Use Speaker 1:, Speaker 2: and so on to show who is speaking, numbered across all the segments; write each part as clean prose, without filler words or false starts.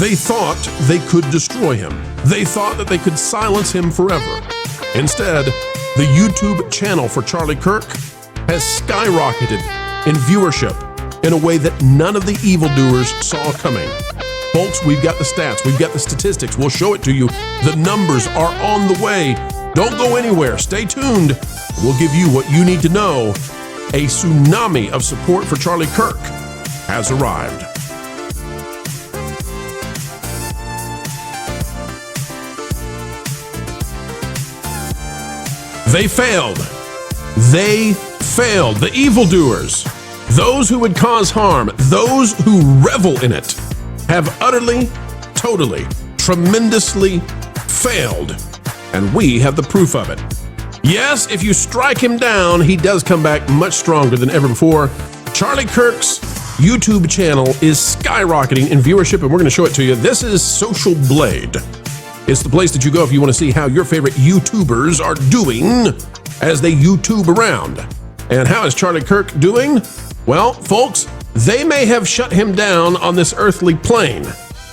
Speaker 1: They thought they could destroy him. They thought that they could silence him forever. Instead, the YouTube channel for Charlie Kirk has skyrocketed in viewership in a way that none of the evildoers saw coming. Folks, we've got the stats, we've got the statistics, we'll show it to you. The numbers are on the way. Don't go anywhere, stay tuned. We'll give you what you need to know. A tsunami of support for Charlie Kirk has arrived. They failed. They failed. The evildoers, those who would cause harm, those who revel in it, have utterly, totally, tremendously failed. And we have the proof of it. Yes, if you strike him down, he does come back much stronger than ever before. Charlie Kirk's YouTube channel is skyrocketing in viewership, and we're going to show it to you. This is Social Blade. It's the place that you go if you want to see how your favorite YouTubers are doing as they YouTube around. And how is Charlie Kirk doing? Well, folks, they may have shut him down on this earthly plane,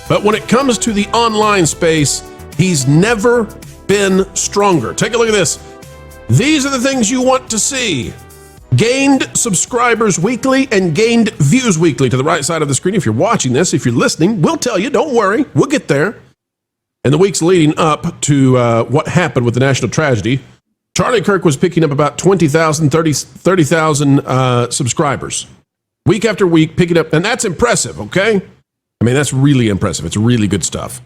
Speaker 1: but when it comes to the online space, he's never been stronger. Take a look at this. These are the things you want to see. Gained subscribers weekly and gained views weekly to the right side of the screen. If you're watching this, if you're listening, we'll tell you, don't worry, we'll get there. In the weeks leading up to what happened with the national tragedy, Charlie Kirk was picking up about 20,000, 30,000 subscribers. Week after week, picking up, and that's impressive, okay? I mean, that's really impressive. It's really good stuff.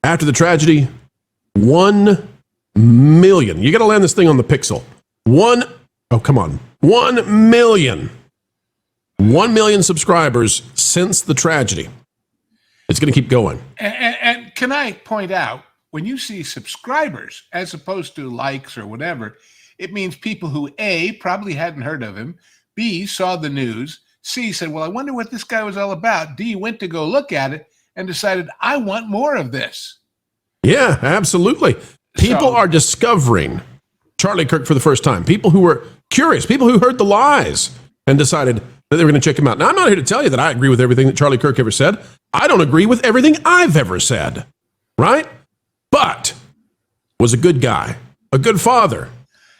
Speaker 1: After the tragedy, 1 million. You got to land this thing on the pixel. 1 million. 1 million subscribers since the tragedy. It's going to keep going.
Speaker 2: And can I point out, when you see subscribers as opposed to likes or whatever, it means people who A, probably hadn't heard of him, B, saw the news, C, said, well, I wonder what this guy was all about, D, went to go look at it and decided, I want more of this.
Speaker 1: Yeah, absolutely. People are discovering Charlie Kirk for the first time. People who were curious, people who heard the lies and decided that they were going to check him out. Now, I'm not here to tell you that I agree with everything that Charlie Kirk ever said. I don't agree with everything I've ever said, right? But was a good guy, a good father,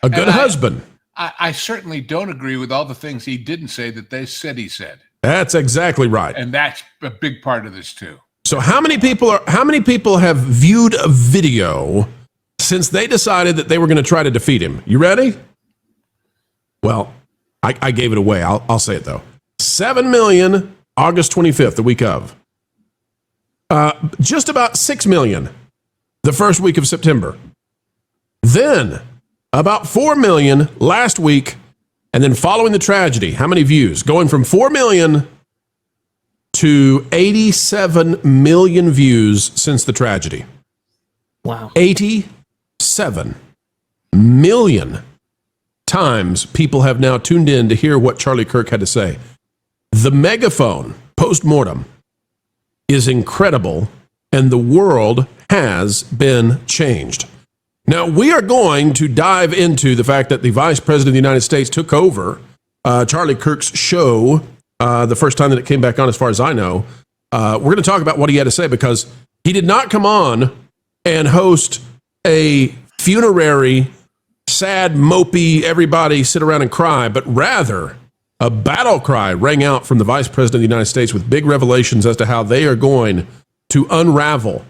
Speaker 1: a good husband.
Speaker 2: I certainly don't agree with all the things he didn't say that they said he said.
Speaker 1: That's exactly right.
Speaker 2: And that's a big part of this too.
Speaker 1: So how many people have viewed a video since they decided that they were going to try to defeat him? You ready? Well, I gave it away. I'll say it though. 7 million August 25th, the week of. Just about 6 million the first week of September. Then about 4 million last week. And then following the tragedy, how many views? Going from 4 million to 87 million views since the tragedy.
Speaker 3: Wow.
Speaker 1: 87 million times people have now tuned in to hear what Charlie Kirk had to say. The megaphone post-mortem is incredible, and the world has been changed. Now, we are going to dive into the fact that the Vice President of the United States took over Charlie Kirk's show the first time that it came back on, as far as I know. We're going to talk about what he had to say, because he did not come on and host a funerary, sad, mopey, everybody sit around and cry, but rather a battle cry rang out from the Vice President of the United States with big revelations as to how they are going to unravel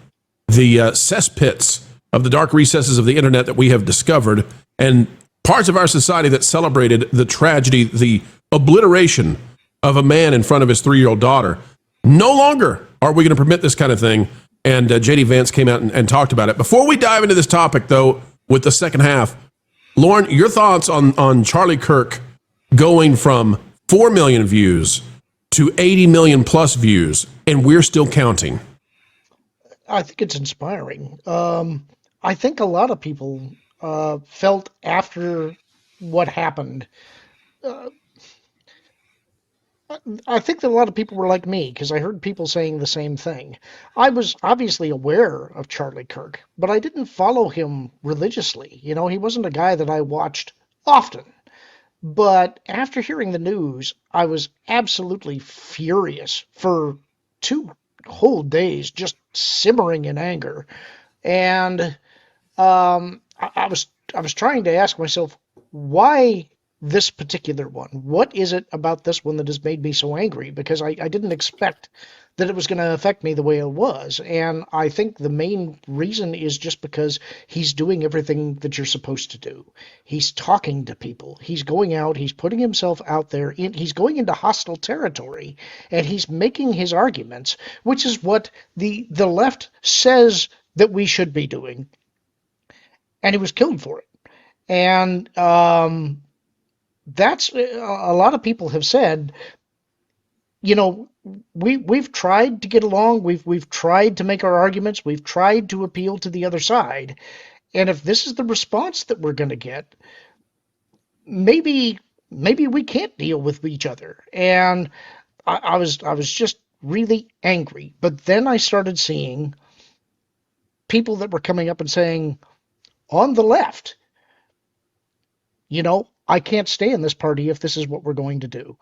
Speaker 1: the cesspits of the dark recesses of the internet that we have discovered, and parts of our society that celebrated the tragedy, the obliteration of a man in front of his 3-year-old daughter. No longer are we going to permit this kind of thing. And J.D. Vance came out and talked about it. Before we dive into this topic, though, with the second half, Lauren, your thoughts on Charlie Kirk going from 4 million views to 80 million plus views, and we're still counting.
Speaker 3: I think it's inspiring. I think a lot of people felt after what happened. I think that a lot of people were like me, because I heard people saying the same thing. I was obviously aware of Charlie Kirk, but I didn't follow him religiously. You know, he wasn't a guy that I watched often. But after hearing the news, I was absolutely furious for two whole days just simmering in anger. And I was trying to ask myself, why this particular one? What is it about this one that has made me so angry? Because I didn't expect that it was going to affect me the way it was. And I think the main reason is just because he's doing everything that you're supposed to do. He's talking to people. He's going out. He's putting himself out there. He's going into hostile territory, and he's making his arguments, which is what the left says that we should be doing. And he was killed for it. And that's a lot of people have said, you know, we've tried to get along, we've tried to make our arguments, we've tried to appeal to the other side, and if this is the response that we're going to get, maybe we can't deal with each other. And I was just really angry. But then I started seeing people that were coming up and saying, on the left, you know, I can't stay in this party if this is what we're going to do.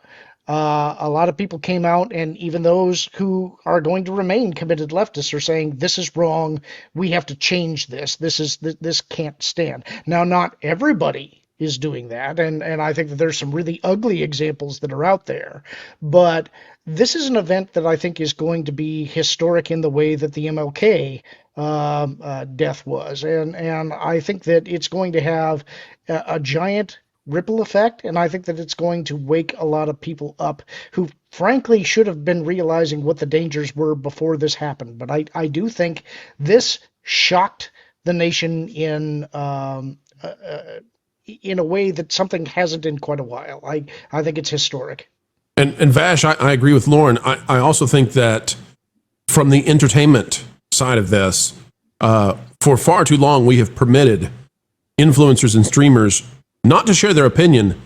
Speaker 3: A lot of people came out, and even those who are going to remain committed leftists are saying, this is wrong. We have to change this. This can't stand. Now, not everybody is doing that, and I think that there's some really ugly examples that are out there. But this is an event that I think is going to be historic in the way that the MLK death was. And I think that it's going to have a giant ripple effect, and I think that it's going to wake a lot of people up who frankly should have been realizing what the dangers were before this happened. But I do think this shocked the nation in a way that something hasn't in quite a while. I think it's historic.
Speaker 1: And Vash, I agree with Lauren. I also think that from the entertainment side of this, for far too long we have permitted influencers and streamers not to share their opinion,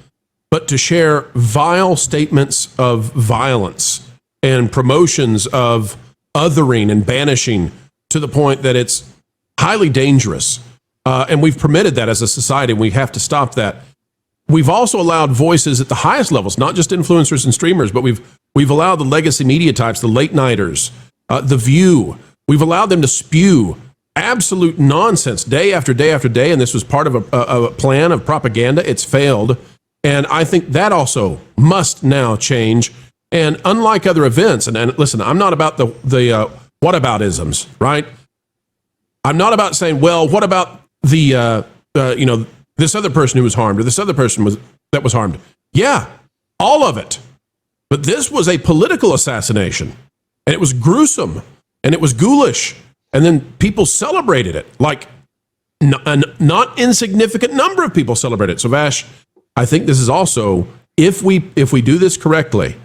Speaker 1: but to share vile statements of violence and promotions of othering and banishing to the point that it's highly dangerous. And we've permitted that as a society, and we have to stop that. We've also allowed voices at the highest levels, not just influencers and streamers, but we've allowed the legacy media types, the late nighters, The View. We've allowed them to spew absolute nonsense day after day after day, and this was part of a plan of propaganda. It's failed, and I think that also must now change. And unlike other events, and listen, I'm not about the whataboutisms, right? I'm not about saying, well, what about the this other person who was harmed, or this other person that was harmed? Yeah, all of it. But this was a political assassination, and it was gruesome, and it was ghoulish. And then people celebrated it, like a not insignificant number of people celebrated it. So Vash, I think this is also, if we do this correctly,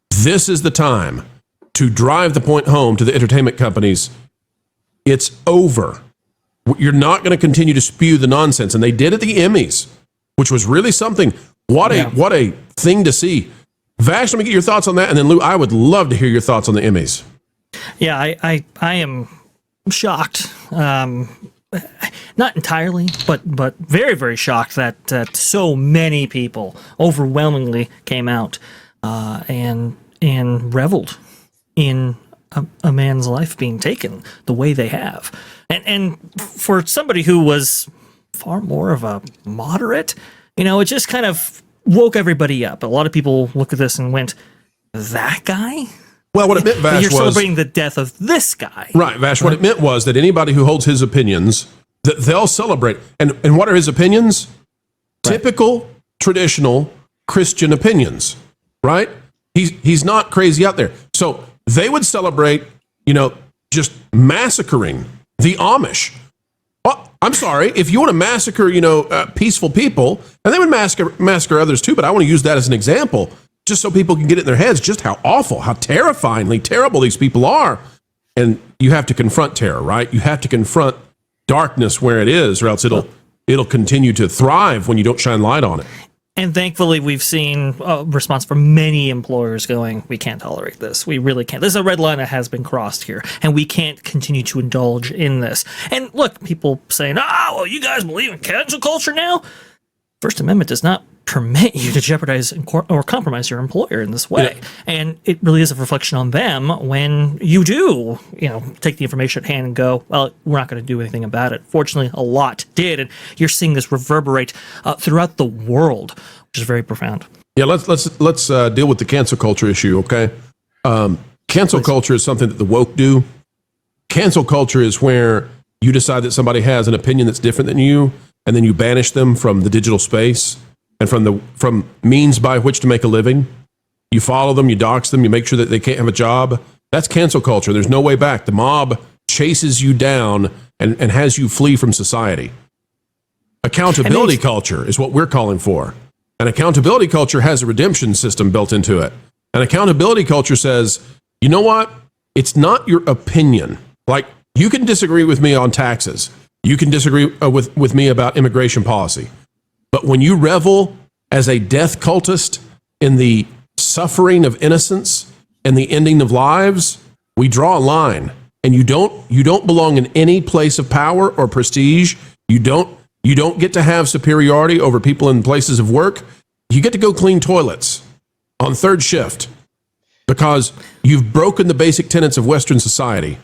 Speaker 1: this is the time to drive the point home to the entertainment companies. It's over. You're not going to continue to spew the nonsense. And they did at the Emmys, which was really something. What a thing to see. Vash, let me get your thoughts on that. And then Lou, I would love to hear your thoughts on the Emmys.
Speaker 4: Yeah, I am shocked. Not entirely, but very, very shocked that so many people overwhelmingly came out and reveled in a man's life being taken the way they have. And for somebody who was far more of a moderate, it just kind of woke everybody up. A lot of people look at this and went, that guy?
Speaker 1: Well, what it meant, Vash,
Speaker 4: you're celebrating the death of this guy.
Speaker 1: Right, Vash, what it meant was that anybody who holds his opinions, that they'll celebrate. And what are his opinions? Right. Typical, traditional Christian opinions, right? He's not crazy out there. So they would celebrate, just massacring the Amish. Well, I'm sorry, if you want to massacre, peaceful people, and they would massacre others too, but I want to use that as an example, just so people can get it in their heads just how awful, how terrifyingly terrible these people are. And you have to confront terror, right? You have to confront darkness where it is, or else it'll continue to thrive when you don't shine light on it.
Speaker 4: And thankfully, we've seen a response from many employers going, we can't tolerate this. We really can't. This is a red line that has been crossed here, and we can't continue to indulge in this. And look, people saying, well, you guys believe in cancel culture now? First Amendment does not permit you to jeopardize or compromise your employer in this way.
Speaker 1: Yeah.
Speaker 4: And it really is a reflection on them when you do, take the information at hand and go, well, we're not going to do anything about it. Fortunately, a lot did, and you're seeing this reverberate throughout the world, which is very profound.
Speaker 1: Yeah, let's deal with the cancel culture issue, okay? Cancel culture is something that the woke do. Cancel culture is where you decide that somebody has an opinion that's different than you, and then you banish them from the digital space and from means by which to make a living. You follow them, you dox them, you make sure that they can't have a job. That's cancel culture. There's no way back. The mob chases you down and has you flee from society. Accountability culture is what we're calling for. An accountability culture has a redemption system built into it. An accountability culture says, you know what? It's not your opinion. Like, you can disagree with me on taxes. You can disagree with me about immigration policy. But when you revel as a death cultist in the suffering of innocence and the ending of lives, we draw a line. And you don't belong in any place of power or prestige. You don't get to have superiority over people in places of work. You get to go clean toilets on third shift because you've broken the basic tenets of Western society.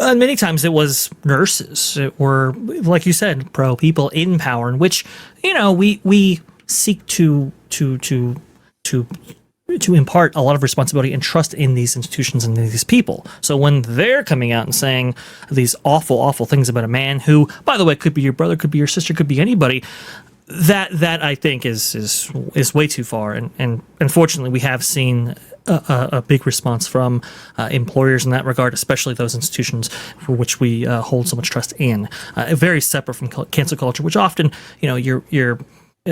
Speaker 4: Many times it was nurses. It were, like you said, pro people in power, in which we seek to impart a lot of responsibility and trust in these institutions and these people. So when they're coming out and saying these awful, awful things about a man who, by the way, could be your brother, could be your sister, could be anybody, that I think is way too far. And unfortunately, we have seen a big response from employers in that regard, especially those institutions for which we hold so much trust in. Very separate from cancel culture, which often, your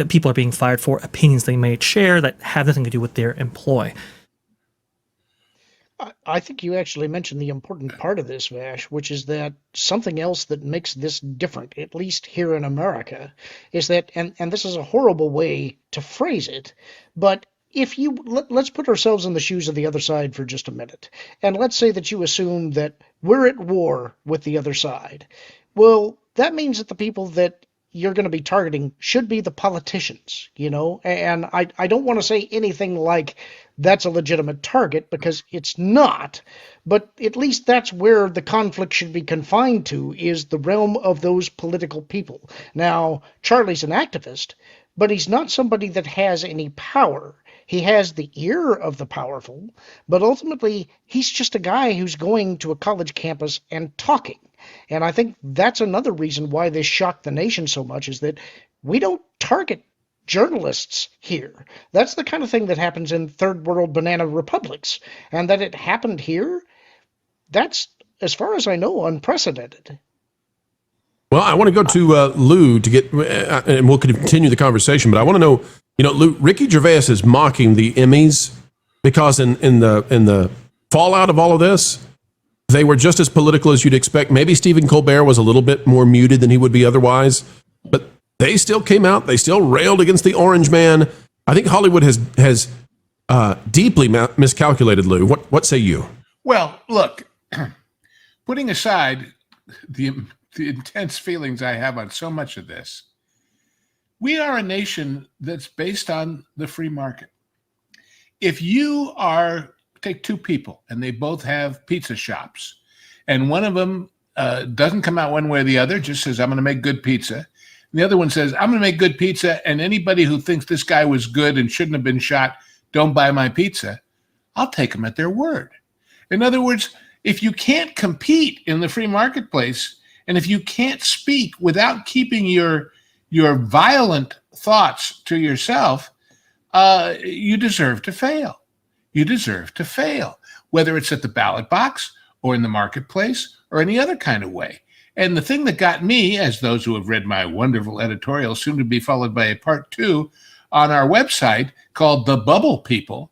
Speaker 4: people are being fired for opinions they may share that have nothing to do with their employ.
Speaker 3: I think you actually mentioned the important part of this, Vash, which is that something else that makes this different, at least here in America, is that, and this is a horrible way to phrase it, but if you, let's put ourselves in the shoes of the other side for just a minute, and let's say that you assume that we're at war with the other side. Well, that means that the people that you're going to be targeting should be the politicians, and I don't want to say anything like that's a legitimate target, because it's not, but at least that's where the conflict should be confined to, is the realm of those political people. Now, Charlie's an activist, but he's not somebody that has any power. He has the ear of the powerful, but ultimately he's just a guy who's going to a college campus and talking. And I think that's another reason why this shocked the nation so much, is that we don't target journalists here. That's the kind of thing that happens in third world banana republics. And that it happened here, that's, as far as I know, unprecedented.
Speaker 1: Well, I want to go to Lou to get, and we'll continue the conversation, but I want to know, Lou, Ricky Gervais is mocking the Emmys because in the fallout of all of this, they were just as political as you'd expect. Maybe Stephen Colbert was a little bit more muted than he would be otherwise, but they still came out. They still railed against the Orange Man. I think Hollywood has deeply miscalculated, Lou. What say you?
Speaker 2: Well, look, putting aside the intense feelings I have on so much of this, we are a nation that's based on the free market. If you take two people and they both have pizza shops, and one of them doesn't come out one way or the other, just says, I'm going to make good pizza. And the other one says, I'm going to make good pizza, and anybody who thinks this guy was good and shouldn't have been shot, don't buy my pizza. I'll take them at their word. In other words, if you can't compete in the free marketplace, and if you can't speak without keeping your violent thoughts to yourself, you deserve to fail. You deserve to fail, whether it's at the ballot box or in the marketplace or any other kind of way. And the thing that got me, as those who have read my wonderful editorial, soon to be followed by a part 2 on our website called The Bubble People,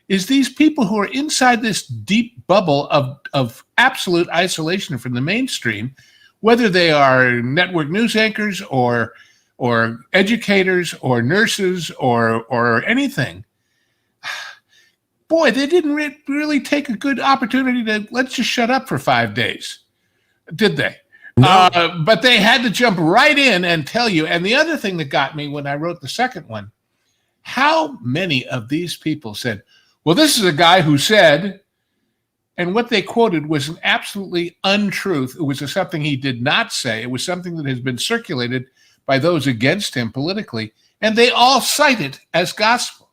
Speaker 2: is these people who are inside this deep bubble of absolute isolation from the mainstream, whether they are network news anchors or educators or nurses or anything. Boy, they didn't really take a good opportunity to let's just shut up for 5 days, did they?
Speaker 1: No.
Speaker 2: But they had to jump right in and tell you. And the other thing that got me when I wrote the second one, how many of these people said, well, this is a guy who said, and what they quoted was an absolutely untruth. It was something he did not say. It was something that has been circulated by those against him politically, and they all cite it as gospel.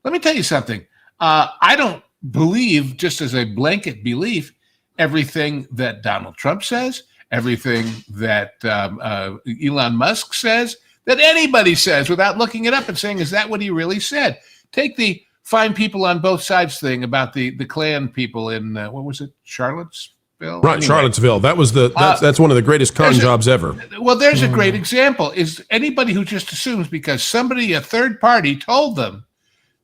Speaker 2: Let me tell you something. I don't believe, just as a blanket belief, everything that Donald Trump says, everything that Elon Musk says, that anybody says without looking it up and saying, is that what he really said? Take the find people on both sides thing about the Klan people in, what was it, Charlottesville?
Speaker 1: Right, anyway. Charlottesville. That was that's one of the greatest con jobs ever.
Speaker 2: Well, there's a great example. Is anybody who just assumes because somebody, a third party, told them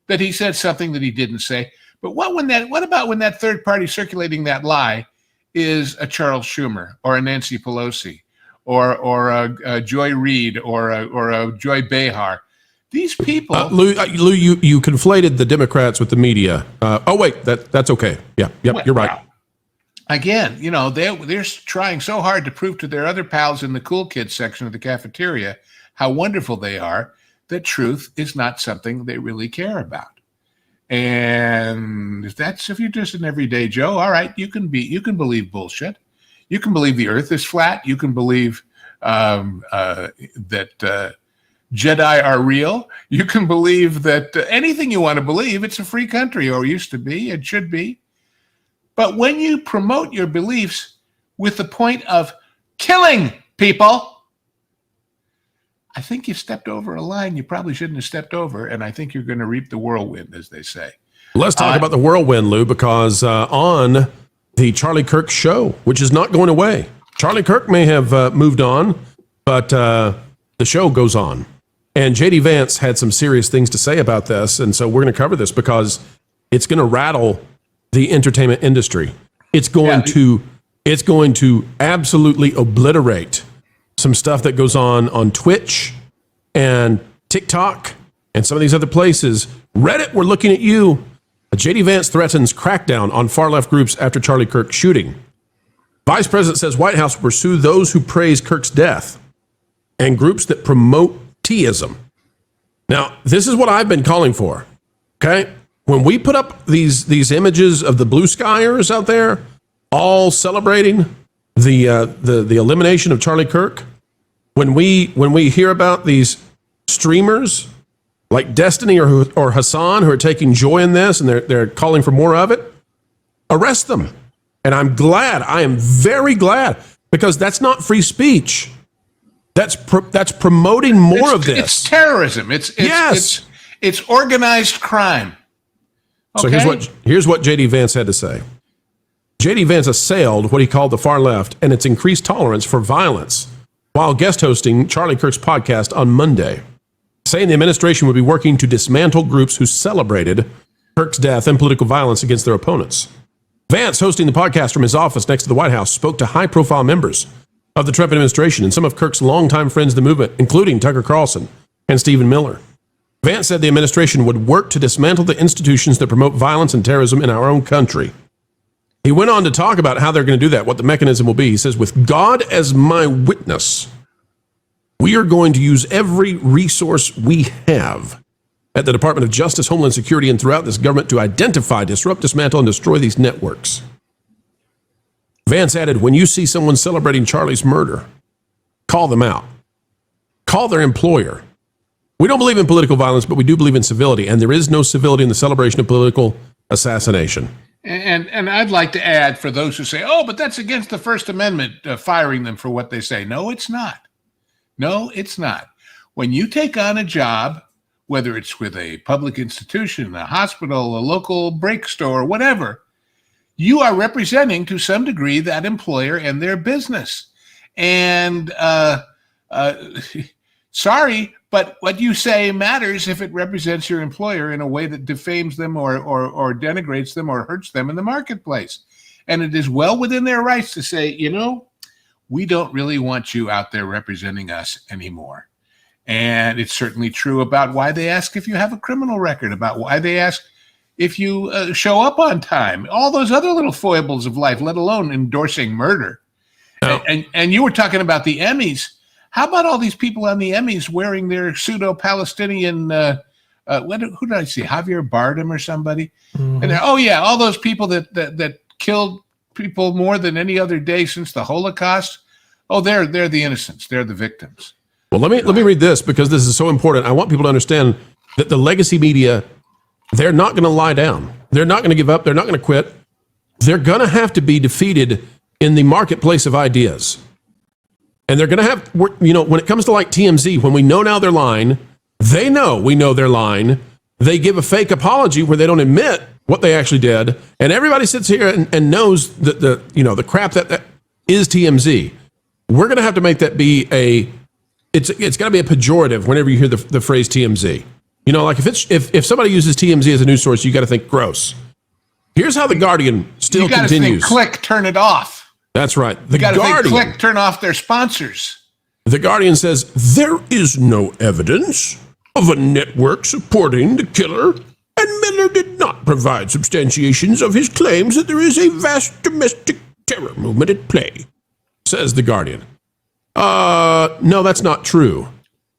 Speaker 2: that he said something that he didn't say. But what about when that third party circulating that lie is a Charles Schumer or a Nancy Pelosi or a Joy Reid or a Joy Behar? These people,
Speaker 1: Lou, you conflated the Democrats with the media. Wait, that's okay. Yeah, you're right.
Speaker 2: Well, again, they're trying so hard to prove to their other pals in the cool kids section of the cafeteria how wonderful they are, that truth is not something they really care about. And if you're just an everyday Joe, all right, you can believe bullshit. You can believe the earth is flat. You can believe that Jedi are real. You can believe that anything you want to believe. It's a free country, or used to be. It should be. But when you promote your beliefs with the point of killing people, I think you stepped over a line you probably shouldn't have stepped over, and I think you're going to reap the whirlwind, as they say.
Speaker 1: Let's talk about the whirlwind, Lou, because on the Charlie Kirk show, which is not going away, Charlie Kirk may have moved on, but the show goes on. And J.D. Vance had some serious things to say about this, and so we're going to cover this because it's going to rattle the entertainment industry. It's going to absolutely obliterate some stuff that goes on Twitch and TikTok and some of these other places. Reddit, we're looking at you. J.D. Vance threatens crackdown on far-left groups after Charlie Kirk shooting. Vice President says White House will pursue those who praise Kirk's death and groups that promote T-ism. Now, this is what I've been calling for, okay? When we put up these images of the Blueskyers out there all celebrating the elimination of Charlie Kirk, when we hear about these streamers like Destiny or Hassan who are taking joy in this and they're calling for more of it, arrest them. And I am very glad, because that's not free speech. That's promoting more of this.
Speaker 2: It's terrorism. It's organized crime. Okay?
Speaker 1: So here's what J.D. Vance had to say. J.D. Vance assailed what he called the far left and its increased tolerance for violence while guest hosting Charlie Kirk's podcast on Monday, saying the administration would be working to dismantle groups who celebrated Kirk's death and political violence against their opponents. Vance, hosting the podcast from his office next to the White House, spoke to high-profile members of the Trump administration and some of Kirk's longtime friends of the movement, including Tucker Carlson and Stephen Miller. Vance said the administration would work to dismantle the institutions that promote violence and terrorism in our own country. He went on to talk about how they're going to do that, what the mechanism will be. He says, with God as my witness, we are going to use every resource we have at the Department of Justice, Homeland Security, and throughout this government to identify, disrupt, dismantle, and destroy these networks. Vance added, when you see someone celebrating Charlie's murder, call them out. Call their employer. We don't believe in political violence, but we do believe in civility, and there is no civility in the celebration of political assassination.
Speaker 2: And I'd like to add, for those who say, oh, but that's against the First Amendment, firing them for what they say. No, it's not. No, it's not. When you take on a job, whether it's with a public institution, a hospital, a local break store, whatever, you are representing to some degree that employer and their business. And sorry, but what you say matters if it represents your employer in a way that defames them or denigrates them or hurts them in the marketplace. And it is well within their rights to say, we don't really want you out there representing us anymore. And it's certainly true about why they ask if you have a criminal record, about why they ask if you show up on time, all those other little foibles of life, let alone endorsing murder. And you were talking about the Emmys. How about all these people on the Emmys wearing their pseudo-Palestinian? Who did I see? Javier Bardem or somebody? Mm-hmm. And all those people that killed people more than any other day since the Holocaust. Oh, they're the innocents. They're the victims.
Speaker 1: Well, let me read this because this is so important. I want people to understand that the legacy media, they're not going to lie down. They're not going to give up. They're not going to quit. They're going to have to be defeated in the marketplace of ideas. And they're going to have, when it comes to like TMZ, when we know now they're lying, they know we know they're lying. They give a fake apology where they don't admit what they actually did. And everybody sits here and knows that the crap that is TMZ. We're going to have to make that be it's got to be a pejorative whenever you hear the phrase TMZ. Like if somebody uses TMZ as a news source, you got to think gross. Here's how the Guardian still continues. You got to think,
Speaker 2: click, turn it off.
Speaker 1: That's right.
Speaker 2: The Guardian, think, click, turn off their sponsors.
Speaker 1: The Guardian says there is no evidence of a network supporting the killer, and Miller did not provide substantiations of his claims that there is a vast domestic terror movement at play, says the Guardian. No, that's not true.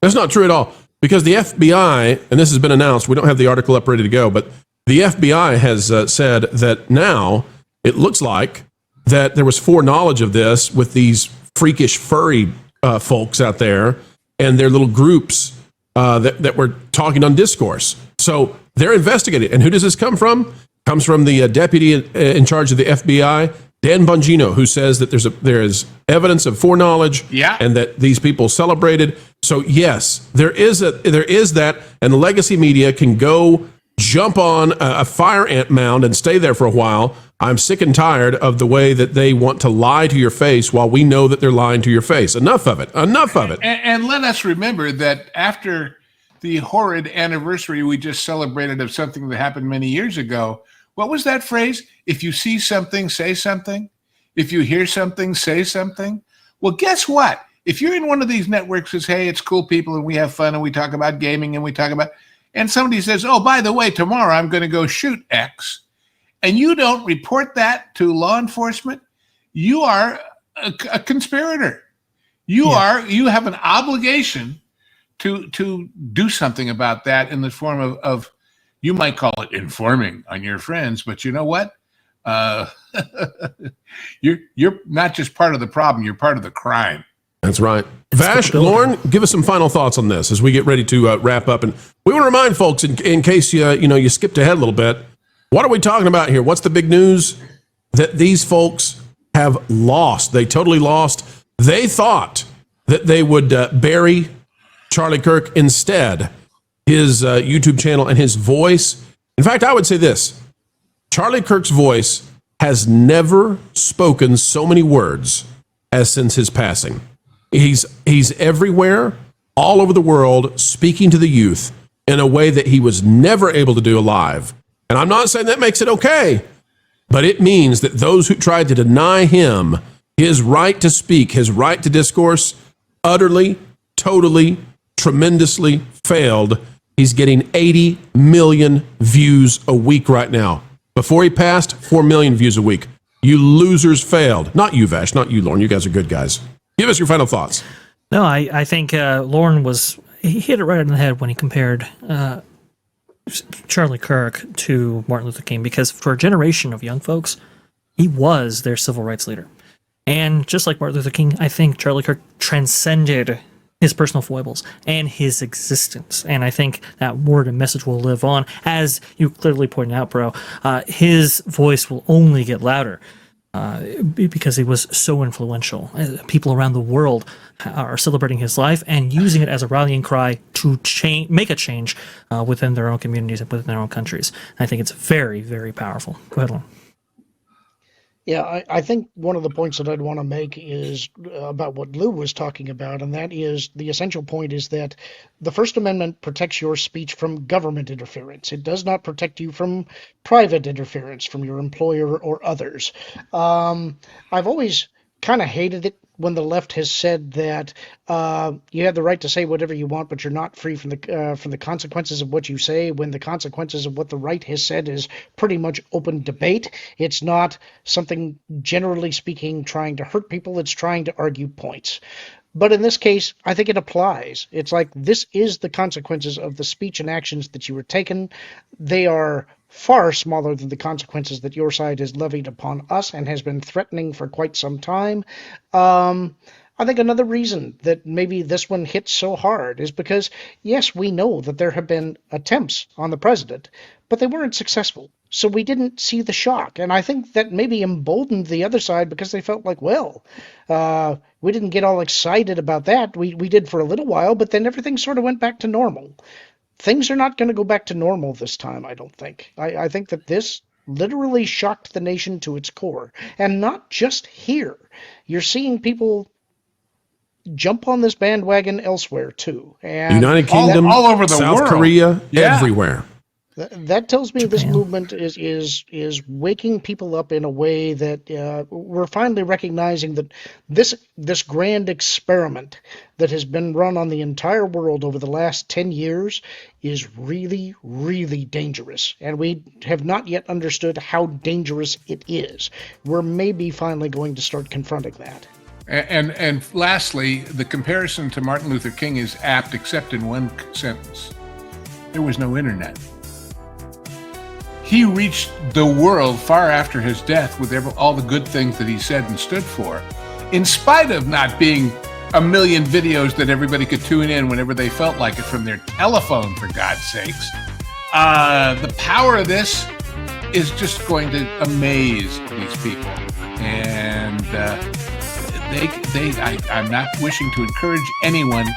Speaker 1: That's not true at all. Because the FBI, and this has been announced, we don't have the article up ready to go, but the FBI has said that now it looks like that there was foreknowledge of this with these freakish furry folks out there and their little groups that were talking on discourse. So they're investigating. And who does this come from? Comes from the deputy in charge of the FBI, Dan Bongino, who says that there is evidence of foreknowledge and that these people celebrated. So yes, there is that, and the legacy media can go jump on a fire ant mound and stay there for a while. I'm sick and tired of the way that they want to lie to your face while we know that they're lying to your face. Enough of it. Enough of it.
Speaker 2: And let us remember that after the horrid anniversary we just celebrated of something that happened many years ago, what was that phrase? If you see something, say something. If you hear something, say something. Well, guess what? If you're in one of these networks that says, hey, it's cool people and we have fun and we talk about gaming and we talk about, and somebody says, oh, by the way, tomorrow I'm going to go shoot X, and you don't report that to law enforcement, you are a conspirator. You have an obligation to do something about that in the form of you might call it informing on your friends, but you know what? You're not just part of the problem, you're part of the crime.
Speaker 1: That's right. Vash, Lauren, give us some final thoughts on this as we get ready to wrap up. And we want to remind folks, in case you skipped ahead a little bit, what are we talking about here? What's the big news? That these folks have lost. They totally lost. They thought that they would bury Charlie Kirk. Instead, his YouTube channel and his voice. In fact, I would say this. Charlie Kirk's voice has never spoken so many words as since his passing. He's everywhere, all over the world, speaking to the youth in a way that he was never able to do alive. And I'm not saying that makes it okay, but it means that those who tried to deny him his right to speak, his right to discourse, utterly, totally, tremendously failed. He's getting 80 million views a week right now. Before he passed, 4 million views a week. You losers failed. Not you, Vash, not you, Lauren. You guys are good guys. Give us your final thoughts.
Speaker 4: No, I think Lauren he hit it right on the head when he compared Charlie Kirk to Martin Luther King, because for a generation of young folks, he was their civil rights leader. And just like Martin Luther King, I think Charlie Kirk transcended his personal foibles and his existence. And I think that word and message will live on. As you clearly pointed out, bro, his voice will only get louder because he was so influential. People around the world are celebrating his life and using it as a rallying cry to make a change within their own communities and within their own countries. And I think it's very, very powerful. Go ahead, Lauren.
Speaker 3: Yeah, I think one of the points that I'd want to make is about what Lou was talking about, and that is the essential point is that the First Amendment protects your speech from government interference. It does not protect you from private interference from your employer or others. I've always kind of hated it when the left has said that you have the right to say whatever you want, but you're not free from the consequences of what you say. When the consequences of what the right has said is pretty much open debate, it's not something, generally speaking, trying to hurt people. It's trying to argue points. But in this case, I think it applies. It's like, this is the consequences of the speech and actions that you were taken. They are far smaller than the consequences that your side has levied upon us and has been threatening for quite some time. I think another reason that maybe this one hits so hard is because, yes, we know that there have been attempts on the president, but they weren't successful. So we didn't see the shock. And I think that maybe emboldened the other side because they felt like, well, we didn't get all excited about that. We did for a little while, but then everything sort of went back to normal. Things are not going to go back to normal this time, I don't think. I think that this literally shocked the nation to its core. And not just here. You're seeing people jump on this bandwagon elsewhere, too. And
Speaker 1: United Kingdom,
Speaker 2: all over the
Speaker 1: South
Speaker 2: world.
Speaker 1: Korea,
Speaker 2: Yeah.
Speaker 1: everywhere.
Speaker 3: That tells me this
Speaker 4: Japan.
Speaker 3: movement is waking people up in a way that we're finally recognizing that this grand experiment that has been run on the entire world over the last 10 years is really, really dangerous. And we have not yet understood how dangerous it is. We're maybe finally going to start confronting that.
Speaker 2: And lastly, the comparison to Martin Luther King is apt, except in one sentence. There was no internet. He reached the world far after his death with all the good things that he said and stood for, in spite of not being a million videos that everybody could tune in whenever they felt like it from their telephone, for God's sakes. The power of this is just going to amaze these people. And I'm not wishing to encourage anyone,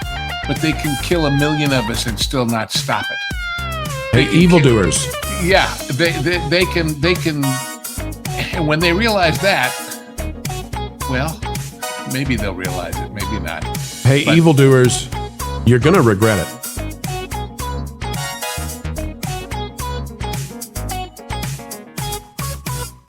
Speaker 2: but they can kill a million of us and still not stop it.
Speaker 1: Hey, evildoers.
Speaker 2: Yeah, they can, and when they realize that, well, maybe they'll realize it, maybe not.
Speaker 1: Hey,
Speaker 2: But-
Speaker 1: evildoers, you're going to regret it.